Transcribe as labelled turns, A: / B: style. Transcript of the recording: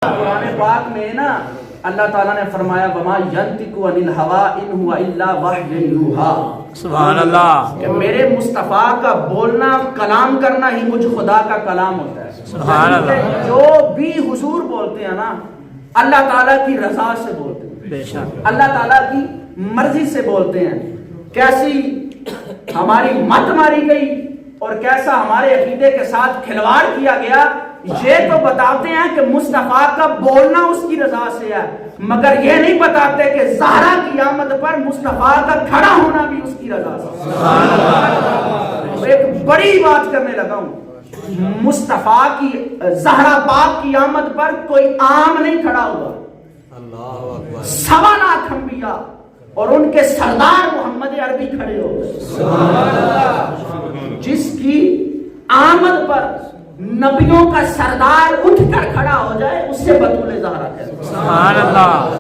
A: قرآن پاک میں نا اللہ تعالیٰ نے فرمایا وما ینطق عن الہوا ان هو الا وحی یوحی،
B: سبحان اللہ،
A: کہ میرے مصطفیٰ کا بولنا کلام کرنا ہی مجھ خدا کا کلام ہوتا ہے۔
B: سبحان اللہ،
A: جو بھی حضور بولتے ہیں نا اللہ تعالیٰ کی رضا سے بولتے ہیں،
B: بے شک،
A: اللہ تعالیٰ کی مرضی سے بولتے ہیں۔ کیسی ہماری مت ماری گئی اور کیسا ہمارے عقیدے کے ساتھ کھلواڑ کیا گیا، یہ تو بتاتے ہیں کہ مصطفیٰ کا بولنا اس کی رضا سے ہے، مگر یہ نہیں بتاتے کہ زہرا کی آمد پر مصطفیٰ کا کھڑا ہونا بھی اس کی رضا سے۔
B: سبحان اللہ،
A: ایک بڑی بات کرنے لگا ہوں، مصطفیٰ کی زہرا پاک کی آمد پر کوئی عام نہیں کھڑا ہوا، 1.25 انبیاء اور ان کے سردار محمد عربی کھڑے ہو گئے، جس کی آمد پر نبیوں کا سردار اٹھ کر کھڑا ہو جائے اس سے بطول زہرا کہتے ہیں۔
B: سبحان اللہ۔